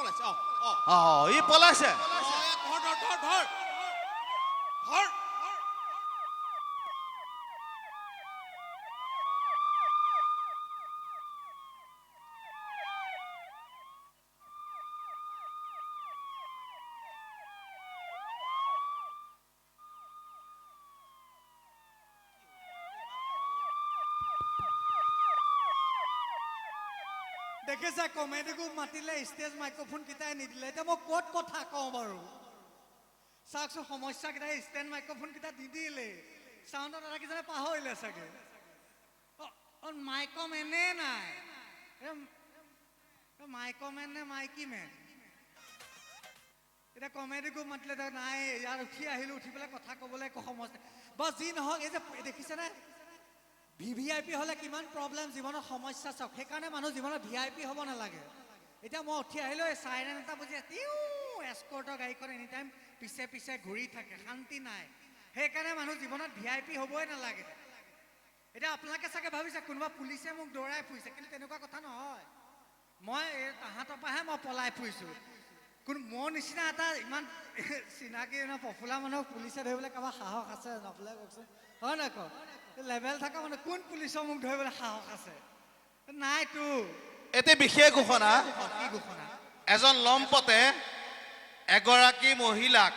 পলাইছে ই পলাইছে ধৰ ধৰ ধৰ ধৰ ধৰ দেখিছা কমেডিকো মাতিলে ষ্টেজ মাইক্ৰফোন কেইটাই নিদিলে এতিয়া মই ক'ত কথা কওঁ বাৰু চাওকচোন সমস্যাকেইটা ষ্টেণ্ড মাইক্ৰফোন কেইটা নিদিলে চাউণ্ডত এটা কিজনে পাহৰিলে চাগে মাইকমেনে নাই মাইকমেন নে মাইকী মেন এতিয়া কমেডিকো মাতিলে নাই ইয়াত উঠি আহিলোঁ উঠি পেলাই কথা ক'বলৈ একো সমস্যা বা যি নহওক এই যে দেখিছেনে VVIP হলে কিমান প্ৰব্লেম জীৱনত সমস্যা চাওক সেইকাৰণে মানুহ জীৱনত VIP হ'ব নালাগে এতিয়া মই উঠি আহিলোঁ এই চাইৰেন এটা বুজি এস্কৰ্টৰ গাড়ীখন এনি টাইম পিছে পিছে ঘূৰি থাকে শান্তি নাই সেইকাৰণে মানুহ জীৱনত VIP হ'বই নালাগে এতিয়া আপোনালোকে চাগে ভাবিছে কোনোবা পুলিচে মোক দৌৰাই ফুৰিছে কিন্তু তেনেকুৱা কথা নহয় মই তাহাঁতৰ পৰাহে মই পলাই ফুৰিছোঁ কোনো মোৰ নিচিনা এটা ইমান চিনাকি পপুলাৰ মানুহক পুলিচে ধৰিবলৈ কাৰোবাৰ সাহস আছে নকলে কওকচোন হয় নাই কওক লেভেল থকা মানে কোন পুলিচৰ মোক ধৰিবলৈ সাহস আছে নাইতো এতে বিশেষ ঘোষণা কি ঘোষণা এজন লম্পতে এগৰাকী মহিলাক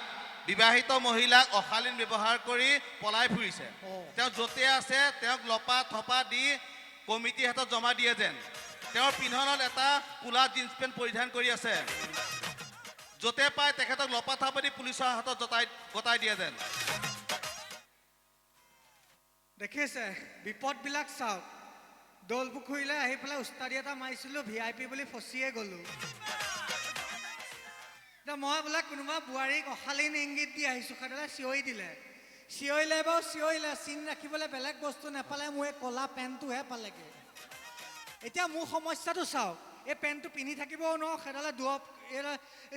বিবাহিত মহিলাক অশালীন ব্যৱহাৰ কৰি পলাই ফুৰিছে তেওঁ য'তে আছে তেওঁক লপা থপা দি কমিটিৰ হাতত জমা দিয়ে যেন তেওঁৰ পিন্ধনত এটা কোলা জিন্স পেণ্ট পৰিধান কৰি আছে য'তে পায় তেখেতক লপা থপা দি পুলিচৰ হাতত গতাই দিয়ে যেন দেখিছে বিপদবিলাক চাওক দৌলপুখুৰীলৈ আহি পেলাই উস্তাদি এটা মাৰিছিলোঁ VIP বুলি ফচিয়ে গ'লোঁ এতিয়া মই বোলে কোনোবা বোৱাৰীক অশালীন ইংগিত দি আহিছোঁ সেইদৰে চিঞৰি দিলে চিঞৰিলে বাৰু চিঞৰিলে চিন ৰাখিবলৈ বেলেগ বস্তু নাপালে মোৰ এই ক'লা পেণ্টটোহে পালেগৈ এতিয়া মোৰ সমস্যাটো চাওক এই পেণ্টটো পিন্ধি থাকিবও নোৱাৰোঁ সেইডালে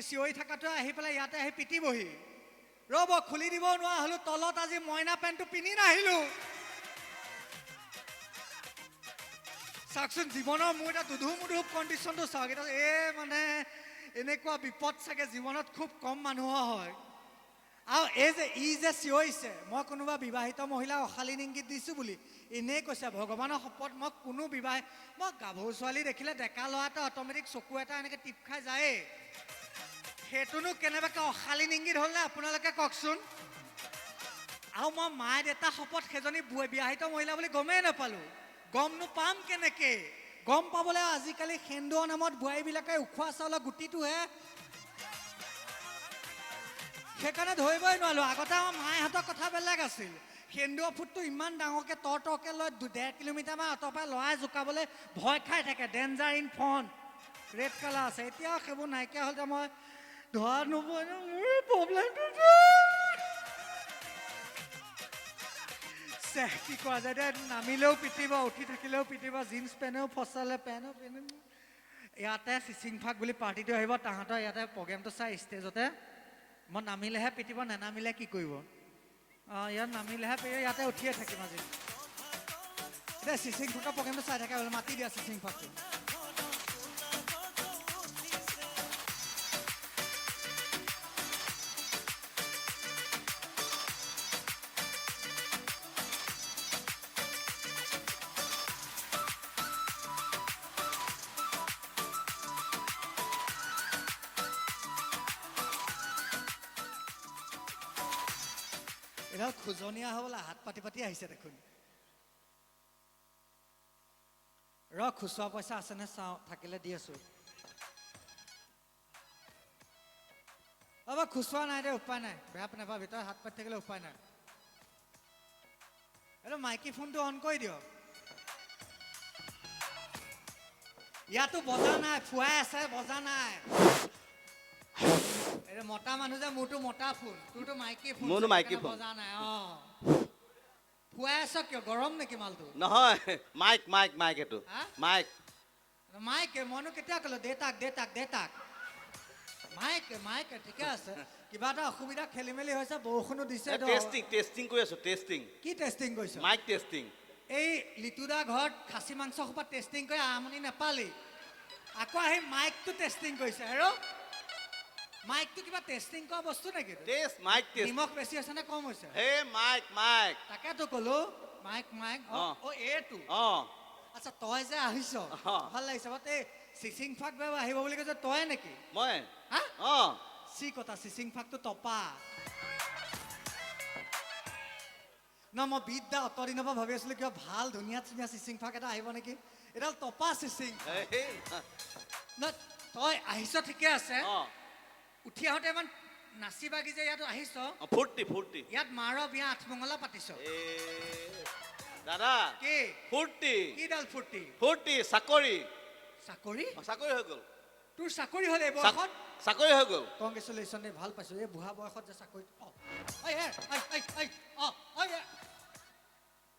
চিঞৰি থকাটোৱে আহি পেলাই ইয়াতে আহি পিটিবহি ৰ'ব খুলি দিবও নোৱাৰা হ'লোঁ তলত আজি মইনা পেণ্টটো পিন্ধি নাহিলোঁ চাওকচোন জীৱনৰ মোৰ এটা দুধুমুধু কণ্ডিশ্যনটো চাওক এতিয়া মানে এনেকুৱা বিপদ চাগে জীৱনত খুব কম মানুহৰ হয় আৰু এই যে চিঞৰিছে মই কোনোবা বিবাহিত মহিলাক অশালীন ইংগিত দিছোঁ বুলি এনেই কৈছে ভগৱানৰ শপত মই কোনো মই গাভৰু ছোৱালী দেখিলে ডেকা ল'ৰা এটা অট'মেটিক চকু এটা এনেকৈ টিপ খাই যায়েই সেইটোনো কেনেবাকৈ অশালীন ইংগিত হ'লনে আপোনালোকে কওকচোন আৰু মই মা দেউতা শপত সেইজনী বিবাহিত মহিলা বুলি গমেই নাপালোঁ গমনো পাম কেনেকে গম পাবলৈ আজিকালি সেন্দুৰ নামত বোৱাৰীবিলাকে উখোৱা চাউলৰ গুটিটোহে সেইকাৰণে ধৰিবই নোৱাৰিলোঁ আগতে আমাৰ মায়েহঁতৰ কথা বেলেগ আছিল সেন্দুৰ ফুটটো ইমান ডাঙৰকৈ তৰকৈ লৈ 1.5 কিলোমিটাৰমান আঁতৰ পৰা লৰাই জোকাবলৈ ভয় খাই থাকে danger in front red colour আছে এতিয়াও সেইবোৰ নাইকিয়া হ'ল যে মই ধৰা নবই মোৰ প্ৰব্লেমটো কি কৰা যায় দে নামিলেও পিটিব উঠি থাকিলেও পিটিব জিন্স পেণ্টেও ফচালে পেণ্টো পিন্ধি ইয়াতে চিচিংফাক বুলি পাৰ্টিটো আহিব তাহাঁতৰ ইয়াতে প্ৰগ্ৰেমটো চাই ষ্টেজতে মই নামিলেহে পিটিব নেনামিলে কি কৰিব ইয়াত নামিলেহে পিটিব ইয়াতে উঠিয়ে থাকিম আজি এতিয়া চিচিংফাকৰ প্ৰগ্ৰেমটো চাই থাকে মাতি দিয়া চিচিংফাকটো এডাল খোজনীয়া হ'বলৈ হাত পাতি পাতি আহিছে দেখোন খুচুৰা পইচা আছেনে চাওঁ থাকিলে দি আছোঁ খুচুৰা নাই দে উপায় নাই বেয়া নাপাব ভিতৰত হাত পাতি থাকিলে উপায় নাই এইটো মাইকী ফোনটো অন কৰি দিয়ক ইয়াতো বজা নাই ফুৱাই আছে বজা নাই মতা মানুহ যে মোৰতো মতা ফোন তোৰতো মাইকী ফোন মোৰতো মাইকী ফোন বজা নাই ফুৱাই আছ কিয় গৰম নেকি মালটো নহয় মাইক এইটো মাইক মইনো কেতিয়া ক'লো দে তাক মাইকে ঠিকে আছে কিবা এটা অসুবিধা খেলি মেলি হৈছে বৰষুণো দিছে টেষ্টিং কৰি আছো কি টেষ্টিং কৰিছ মাইক টেষ্টিং এই লিটুদা ঘৰত খাচী মাংস সোপা টেষ্টিং কৰি আমনি নাপালি আকৌ আহি মাইকটো টেষ্টিং কৰিছে আৰু মাইকটো কিবা টেষ্টিং কৰা বস্তু নেকি টেষ্ট মাইক টেষ্ট নিমখ বেছি হৈছে নে কম হৈছে হে মাইক মাইক তাকেতো ক'লো মাইক মাইক অ এইটো অঁ আচ্ছা তই যে আহিছ ভাল লাগিছে বাট এই চিচিং ফাক আহিব বুলি কৈছে তই নেকি মই হা অঁ চি কথা চিচিং ফাকটো টপা ন মই বিদ্যা অত দিনৰ পৰা ভাবি আছিলো কিবা ভাল ধুনীয়া ধুনীয়া চিচিং ফাক এটা আহিব নেকি এডাল টপা চিচিং ন তই আহিছ ঠিকে আছে অঁ উঠি আহোঁতে ইমান নাচি বাগি যে ইয়াত আহিছ ফূৰ্তি ফূৰ্তি ইয়াত মাৰ বিয়া আঠমঙলা পাতিছ এ দাদা কি ফূৰ্তি কিডাল ফূৰ্তি ফূৰ্তি চাকৰি চাকৰি চাকৰি হৈ গ'ল তোৰ চাকৰি হ'ল এই বয়সত চাকৰি হৈ গ'ল কংগ্ৰেচুলেশ্যন দেই ভাল পাইছো এই বুঢ়া বয়সত যে চাকৰি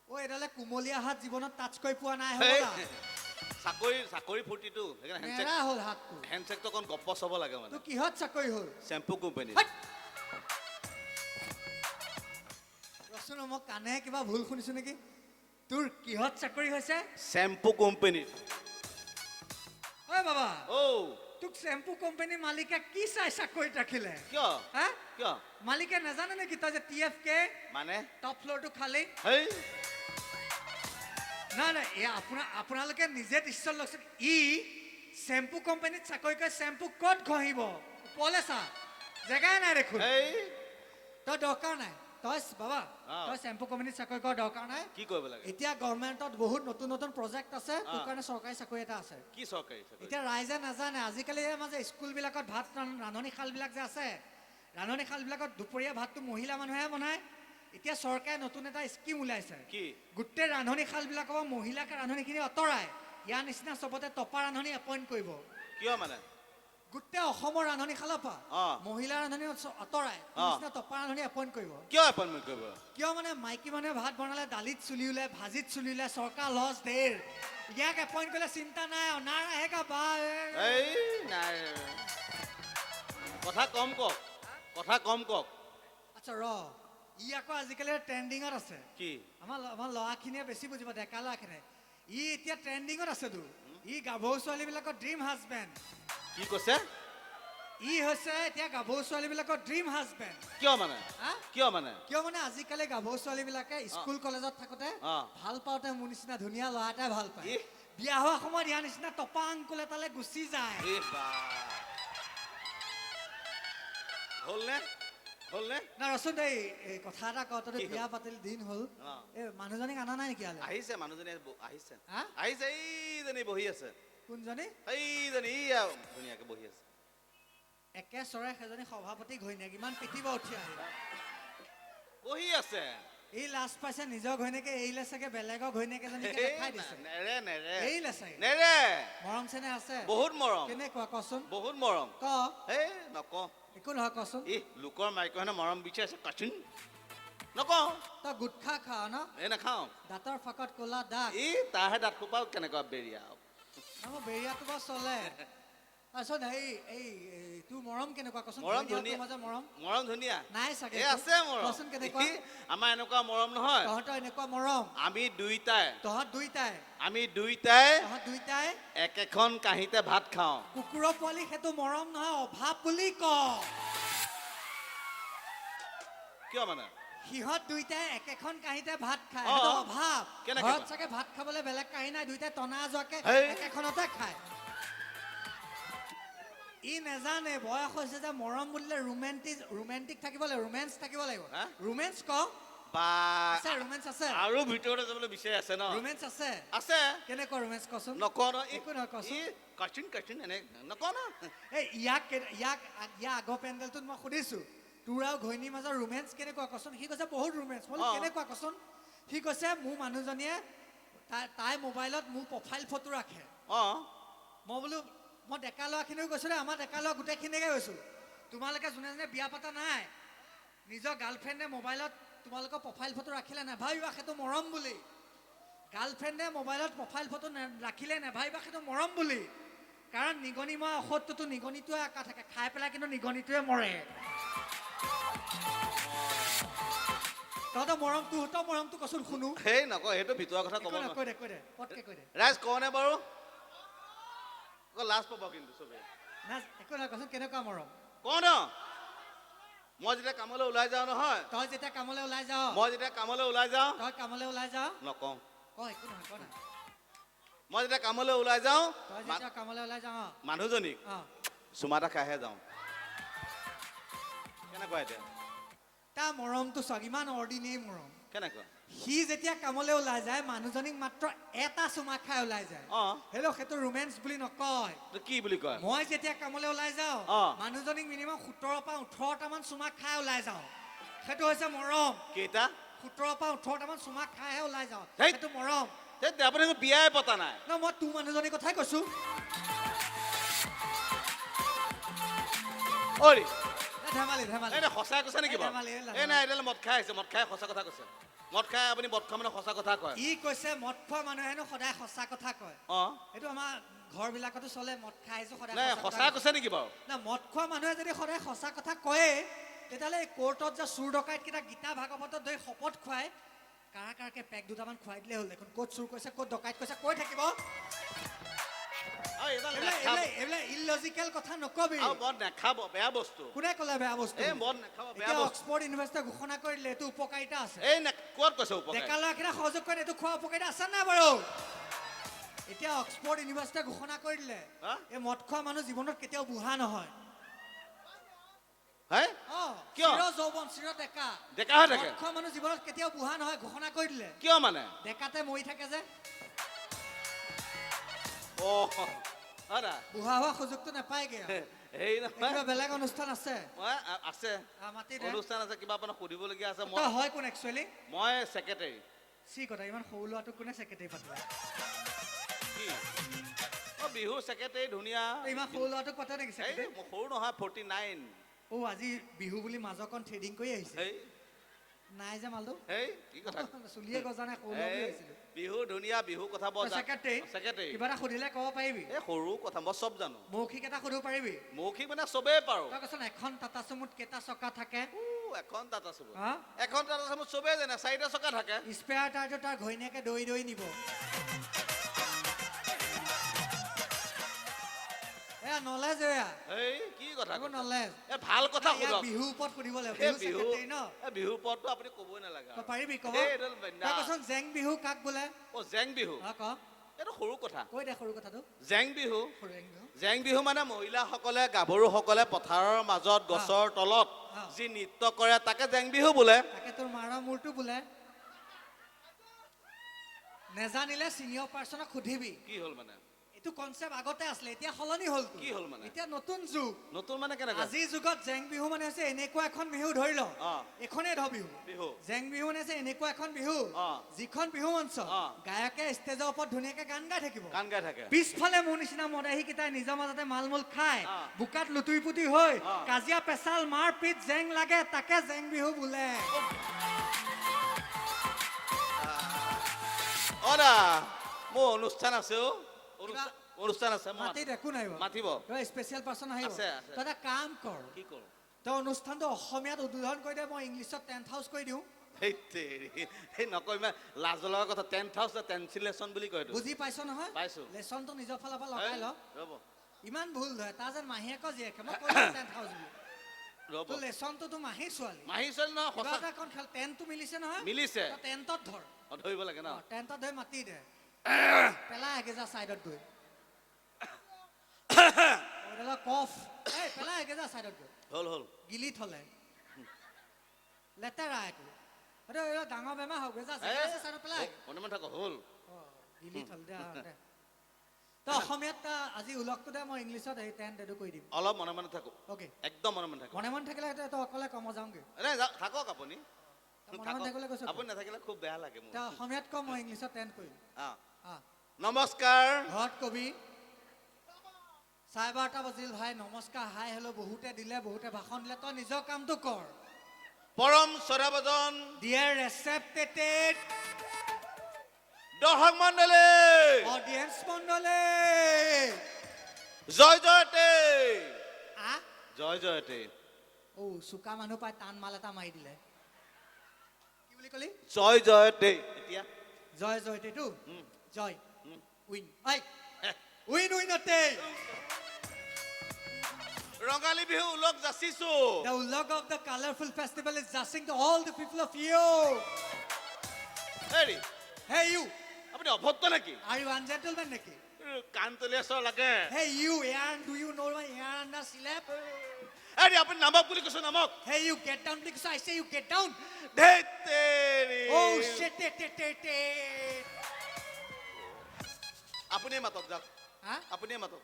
এডালে কুমলীয়া হাত জীৱনত টাচ কৰি পোৱা নাই হ'বলা চাকৰি ফূৰ্তিটো নেৰা হ'ল হাতটো হেণ্ডছেকটো অকণ গপচ হ'ব লাগে মানে তোৰ কিহত চাকৰি হ'ল চেম্পু কোম্পানী ৰচোন মই কাণে কিবা ভুল শুনিছো নেকি তোৰ কিহত চাকৰি হৈছে চেম্পু কোম্পানী ঐ বাবা ঔ তোক চেম্পু কোম্পানীৰ মালিকে কি চাই চাকৰিত ৰাখিলে কিয় হা কিয় মালিকে নাজানে নেকি তই যে TFK মানে টপ ফ্ল'ৰটো খালি হেই নাই নাই আপোনালোকে নিজে দৃশ্য লওকচোন চেম্পু কোম্পানীত চাকৰি কৰে চেম্পু ক'ত ঘঁহিব ওপৰলে চা জেগাই নাই দেখোন হেই তই দৰকাৰ নাই তই বাবা তই চেম্পু কোম্পানীত চাকৰি কৰা দৰকাৰ নাই কি কৰিব লাগে এতিয়া গভৰ্ণমেণ্টত বহুত নতুন নতুন প্ৰজেক্ট আছে তোৰ কাৰণে চৰকাৰী চাকৰি এটা আছে কি চৰকাৰী চাকৰি এতিয়া ৰাইজে নাজানে আজিকালি আমাৰ যে স্কুলবিলাকত ভাত ৰান্ধনি শালবিলাক যে আছে ৰান্ধনি শালবিলাকত দুপৰীয়া ভাতটো মহিলা মানুহে বনায় এতিয়া চৰকাৰে নতুন এটা স্কিম ওলাইছে কি গোটেই ৰান্ধনি শালবিলাকৰ পৰা মহিলাকে ৰান্ধনিখিনি আঁতৰাই ইয়াৰ নিচিনা চবতে টপা ৰান্ধনি এপইণ্ট কৰিব কিয় মানে গোটেই অসমৰ ৰান্ধনি শালৰ পৰা মহিলা ৰান্ধনি আঁতৰাই নিচিনা টপা ৰান্ধনি এপইণ্ট কৰিব কিয় এপইণ্টমেণ্ট কৰিব কিয় মানে মাইকী মানুহে ভাত বনালে দালিত চুলি ওলাই ভাজিত চুলি ওলাই চৰকাৰ লছ ধেৰ ইয়াক এপইণ্ট কৰিলে চিন্তা নাই অনাৰ আহেগা বা এই নাই কথা কম কওক আচ্ছা ই আকৌ আজিকালি ট্ৰেণ্ডিঙত আছে কি আমাৰ ল'ৰাখিনিয়ে বেছি বুজিব ডেকা ল'ৰাখিনিয়ে ই এতিয়া ট্ৰেণ্ডিঙত আছেতো ই গাভৰু ছোৱালীবিলাকৰ ড্ৰিম হাজবেণ্ড কি কৈছে ই হৈছে এতিয়া গাভৰু ছোৱালীবিলাকৰ ড্ৰিম হাজবেণ্ড কিয় মানে কিয় মানে আজিকালি গাভৰু ছোৱালীবিলাকে স্কুল কলেজত থাকোতে ভাল পাওঁতে মোৰ নিচিনা ধুনীয়া ল'ৰা এটাই ভাল পায় বিয়া হোৱা সময়ত ইয়াৰ নিচিনা টপা আংকুল এটালে গুচি যায় হ'লনে না ৰচোন দেই এই কথা এটা কওঁ তই বিয়া পাতিল দিন হ'ল এই মানুহজনীক অনা নাই নেকি ইয়ালে আহিছে মানুহজনী আহিছে হা আহিছে এইজনী বহি আছে কোনজনী এইজনী ধুনীয়াকে বহি আছে একে চৰাই সেইজনী সভাপতি ঘৈণীয়েক ইমান পিটিব উঠি আহি বহি আছে এই লাজ পাইছে নিজৰ ঘৈণীয়েকে এৰিলে চাগে বেলেগৰ ঘৈণীয়েক এজনীকে দেখাই দিছে এৰিলে চাগে নেৰে মৰম চেনেহ আছে বহুত মৰম কেনেকুৱা কচোন বহুত মৰম ক এই নকওঁ একো নহয় কচোন ই লোকৰ মাইকীমানুহে মৰম বিচাৰিছে কচোন নকওঁ তই গুটখা খাৱ ন এই নাখাওঁ দাঁতৰ ফাকত ক'লা দাগ ই তাৰহে দাঁত সোপাও কেনেকুৱা বেৰিয়া মোৰ বেৰিয়াটো বাৰু চলে তাৰপিছত এই তোৰ মৰম কেনেকুৱা কচোন মৰম ঘৈণীয়েকৰ ধুনীয়া মাজত মৰম ধুনীয়া নাই চাগে এই আছে মৰম কচোন কেনেকুৱা আমাৰ এনেকুৱা মৰম নহয় তহঁতৰ এনেকুৱা মৰম আমি দুইটাই তহঁত দুইটাই একেখন কাঁহীতে ভাত খাওঁ কুকুৰৰ পোৱালি সেইটো মৰম নহয় অভাৱ বুলি ক কিয় মানে সিহঁত দুইটাই একেখন কাঁহীতে ভাত খায় সেইটো অভাৱ ঘৰত চাগে ভাত খাবলৈ বেলেগ কাঁহী নাই দুইটাই টনা যোৱাকে একেখনতে খায় ই নেজানে বয়স হৈছে যে মৰম বুলিলে ৰোমেণ্টিক থাকিব লাগিব ৰোমেন্স থাকিব লাগিব ৰোমেন্স ক ৰোমেন্স আছে আৰু ভিতৰতে যাবলৈ বিচাৰি আছে ন ৰোমেন্স আছে কেনেকুৱা ৰোমেন্স কচোন নকওঁ একো নহয় কচোন কচোন এনে নকওঁ ন এই ইয়াৰ আগৰ পেণ্ডেলটোত মই সুধিছো তোৰ আৰু ঘৈণীৰ মাজৰ ৰোমেন্স কেনেকুৱা কচোন সি কৈছে বহুত ৰোমেন্স বোলো কেনেকুৱা কচোন সি কৈছে মোৰ মানুহজনীয়ে তাই মোবাইলত মোৰ প্ৰফাইল ফটো ৰাখে মই বোলো মই ডেকা ল'ৰাখিনিও কৈছোঁ দেই আমাৰ ডেকা ল'ৰা গোটেইখিনিকে কৈছোঁ তোমালোকে যোনে যোনে বিয়া পতা নাই নিজৰ গাৰ্লফ্ৰেণ্ডে মোবাইলত তোমালোকৰ প্ৰফাইল ফটো ৰাখিলে নাভাবিবা সেইটো মৰম বুলি গাৰ্লফ্ৰেণ্ডে মোবাইলত প্ৰফাইল ফটো ৰাখিলে নাভাবিবা সেইটো মৰম বুলি কাৰণ নিগনিময় ঔষধটোতো নিগনিটোৱে আঁকা থাকে খাই পেলাই কিন্তু নিগনিটোৱে মৰে তহঁতৰ মৰমটো কচোন শুনো সেই নকওঁ সেইটো ভিতৰুৱা কথা ক'ব কৈ দে পটকে কৈ দে ৰাইজ কওঁনে বাৰু আকৌ লাজ পাব কিন্তু চবে না একো নহয় কচোন কেনেকুৱা মৰম কওঁ ন মই যেতিয়া কামলৈ ওলাই যাওঁ নহয় তই যেতিয়া কামলৈ ওলাই যাওঁ মই যেতিয়া কামলৈ ওলাই যাওঁ তই কামলৈ ওলাই যাওঁ নকওঁ ক একো নহয় ক না মই যেতিয়া কামলৈ ওলাই যাওঁ তই যেতিয়া কামলৈ ওলাই যাওঁ মানুহজনীক অঁ চুমা এটা খাইহে যাওঁ কেনেকুৱা এতিয়া তাৰ মৰমটো চাওক ইমান অৰ্ডিনেৰী মৰম কেনেকুৱা সি যেতিয়া কামলৈ ওলাই যায় মানুহজনীক মাত্ৰ এটা চুমা খাই ওলাই যায় অঁ হেল্ল' সেইটো ৰোমেন্স বুলি নকয় তো কি বুলি কয় মই যেতিয়া কামলৈ ওলাই যাওঁ অঁ। মানুহজনীক মিনিমাম 17 পৰা 18টামান চুমা খাই ওলাই যাওঁ সেইটো হৈছে মৰম কেইটা 17 পৰা 18টামান চুমা খাইহে ওলাই যাওঁ হেই। সেইটো মৰম সেই আপুনি বিয়াই পতা নাই ন মই তোৰ মানুহজনীৰ কথাই কৈছো অৰি ধেমালি ধেমালি এই সঁচাই কৈছে নেকি এই বাৰু ধেমালি, এই এই নাই এইডাল মদ খাই আহিছে মদ খাই সঁচা কথা কৈছে মদ খাই আপুনি মদ খোৱা মানে সঁচা কথা কয় ই কৈছে মদ খোৱা মানুহেনো সদায় সঁচা কথা কয় অঁ এইটো আমাৰ ঘৰবিলাকতো চলে মদ খাই আহিছো সদায় নাই সঁচা কথা সঁচাই কৈছে নেকি বাৰু না মদ খোৱা মানুহে যদি সদায় সঁচা কথা কয়ে তেতিয়াহ'লে এই কোৰ্টত যে চুৰ ডকাইতকেইটা গীতা ভাগৱতত ধৰি শপত খুৱাই কাৰাকে পেক দুটামান খুৱাই দিলে হ'ল দেখোন ক'ত চুৰ কৰিছে ক'ত ডকাইত কৰিছে কৈ থাকিব আৰু এইডাল এইবিলাক নেখাব এইবিলাক এইবিলাক ইলজিকেল কথা নকবি আৰু মদ নাখাব বেয়া বস্তু কোনে ক'লে বেয়া বস্তু এই মদ নাখাব বেয়া এতিয়া বস্তু অক্সফৰ্ড ইউনিভাৰ্চিটিয়ে ঘোষণা কৰিলে এইটো উপকাৰিতা আছে এই ক'ত কৈছে উপকাৰ ডেকা ল'ৰাকেইটা সহযোগ কৰি এইটো খোৱা উপকাৰিতা আছে নাই বাৰু এতিয়া অক্সফৰ্ড ইউনিভাৰ্চিটিয়ে ঘোষণা কৰি দিলে হা? এই মদ খোৱা মানুহ জীৱনত কেতিয়াও বুঢ়া নহয় হে অঁ কিয়? চিৰ যৌৱন চিৰ ডেকা ডেকা হৈ থাকে মদ খোৱা মানুহ জীৱনত কেতিয়াও বুঢ়া নহয় ঘোষণা কৰি দিলে কিয় মানে ডেকাতে মৰি থাকে যে অঁ হয় না বুঢ়া হোৱা সুযোগটো নাপায়গে আৰু। হেৰি এই নহয় কিবা বেলেগ অনুষ্ঠান আছে আছে মাতি দে অনুষ্ঠান আছে কিবা আপোনাৰ সুধিবলগীয়া আছে তই হয় কোন একচুৱেলি মই ছেক্ৰেটাৰী চি কথা ইমান সৰু ল'ৰাটোক কোনে ছেক্ৰেটাৰী পাতিলে কি অঁ বিহু ছেক্ৰেটাৰী ধুনীয়া ইমান সৰু ল'ৰাটোক পাতে নেকি এই ছেক্ৰেটাৰী মই সৰু নহয় 49 অ' আজি বিহু বুলি মাজৰকণ থ্ৰেডিং কৰি আহিছে হেই নাই যে মালটো হেই কি কথা চুলিয়ে গজা নাই সৰু ল'ৰা বুলি এই, ভাবিছিলো বিহু ধুনীয়া বিহু কথা বৰ ছেক্ৰেটাৰী ছেক্ৰেটাৰী কিবা এটা সুধিলে ক'ব পাৰিবি এই সৰু কথা মই চব জানো মৌখিক এটা সুধিব পাৰিবি মৌখিক মানে চবেই পাৰো তই কচোন এখন টাটা চুমুত কেইটা চকা থাকে এখন টাটা চুমু হা এখন টাটা চুমু চবেই জানে 4টা চকা থাকে স্পেয়াৰ টায়াৰটো তাৰ ঘৈণীয়েকে দৌৰি দৌৰি নিব এয়া নলেজ এয়া এই কি কথা একো কৈছা? নলেজ এই ভাল কথা ইয়াক সোধক বিহুৰ ওপৰত সুধিব লাগিব এই বিহু বিহু ছেক্ৰেটাৰী ন এই বিহুৰ ওপৰততো আপুনি ক'বই নালাগে তই পাৰিবি ক'ব এই এইডাল বেন্দা। তই কচোন জেং বিহু কাক বোলে অ জেং বিহু অ ক এইটো সৰু কথা কৈ দে সৰু কথাটো জেং বিহু সৰু জেং বিহু জেং বিহু মানে মহিলাসকলে গাভৰুসকলে পথাৰৰ মাজত গছৰ তলত হা। যি নৃত্য কৰে তাকে জেং বিহু বোলে তাকে তোৰ মাৰা মূৰটো বোলে নেজানিলে চিনিয়ৰ পাৰ্চনক সুধিবি কি হ'ল মানে এইটো কনচেপ্ট আগতে আছিলে এতিয়া সলনি হ'ল কি হ'ল মানে? এতিয়া নতুন যুগ নতুন মানে কেনেকুৱা আজিৰ যুগত জেং বিহু মানে হৈছে এনেকুৱা এখন বিহু ধৰি ল অ। এখনেই ধৰ বিহু বিহু জেং বিহু মানে হৈছে এনেকুৱা এখন বিহু অ। যিখন বিহু মঞ্চ অ। গায়কে ষ্টেজৰ ওপৰত ধুনীয়াকে গান গাই থাকিব গান গাই থাকে পিছফালে মোৰ নিচিনা মদাহী কেইটাই নিজৰ মাজতে মালমূল খাই অ। বোকাত লুতুৰি পুতি হৈ অ। কাজিয়া পেচাল মাৰ পিট জেং লাগে তাকে জেং বিহু বোলে অৰা মোৰ অনুষ্ঠান আছে অ অনুষ্ঠান আছে মই মাতিত একো নাই মাতিব স্পেচিয়েল পাৰ্চন আহিব আছে, আছে। তই এটা কাম কৰ কি কৰো তই অনুষ্ঠানটো অসমীয়াত উদ্বোধন কৰি দে মই ইংলিছত টেণ্ট হাউচ কৰি দিওঁ সেই তেৰি সেই নকয় ইমান লাজ লগা কথা 10,000 টেনচিলেশ্যন বুলি কয় এইটো বুজি পাইছ নহয় পাইছো। লেচনটো নিজৰ ফালৰ পৰা লগাই ল ৰ'ব ইমান ভুল ধৰে তাৰ যেন মাহীয়েকৰ জীয়েকে মই কৈছো টেণ্ট হাউচ বুলি ৰ'ব তোৰ লেচনটো তোৰ মাহী ছোৱালী মাহী ছোৱালী নহয় কিবা সঁচা এটা কণ খেল টেণ্টটো মিলিছে নহয় মিলিছে তই টেণ্টত ধৰ অ, ধৰিব লাগে ন টেণ্টত ধৰি মাতি দে পেলাই একেজা ছাইডত গৈ কফ এই পেলাই একেজা ছাইডত গৈ হ'ল হ'ল গিলি থলে লেতেৰা এইটো এইটো ডাঙৰ বেমাৰ হওক যা ছাইডত পেলাই মনে থাকক হ'ল গিলি থল দে তই অসমীয়াত আজি ওলগটো দে মই ইংলিছত এই টেণ্ট এইটো কৰি দিম অলপ মনে থাকক অ'কে একদম মনে থাকক মনে মনে থাকিলে তই অকলে কম যাওঁগে নাই থাকক আপুনি মনে মনে থাকিলে কৈছো আপুনি নাথাকিলে খুব বেয়া লাগে মোৰ তই অসমীয়াত কম মই ইংলিছত টেণ্ট কৰিম নমস্কাৰ ঘৰত কবি 12:30 বাজিল ভাই নমস্কাৰ হাই হেল্ল' বহুতে দিলে বহুতে ভাষণ দিলে তই নিজৰ কামটো কৰ পৰম শ্ৰদ্ধাভাজন ডিয়াৰ ৰেচেপ্টেড দৰ্শক মণ্ডলী অডিয়েন্স মণ্ডলী জয় জয়তে আ জয় জয়তে ও চুকা মানুহ পাই টান মাল এটা মাৰি দিলে কি বুলি কলি জয় জয়তে এতিয়া জয় জয়তেটো জয় উইন ঐ উইন উইনতে ৰঙালী বিহু উলক যাচিছো the ulog of the colorful festival is just to all the people of you. হেৰি Hey you, আপুনি অভদ্ৰ নেকি are you ungentleman neki? কাণ তলি আছ লাগে Hey you, Aaron, do you know my hair under slap? হেৰি আপুনি নামক বুলি কৈছো নামক Hey you, get down because I say you get down. ধেৎ তেৰি। Oh shit, it. আপুনিয়ে মাতক যাওক হা? আপুনিয়ে মাতক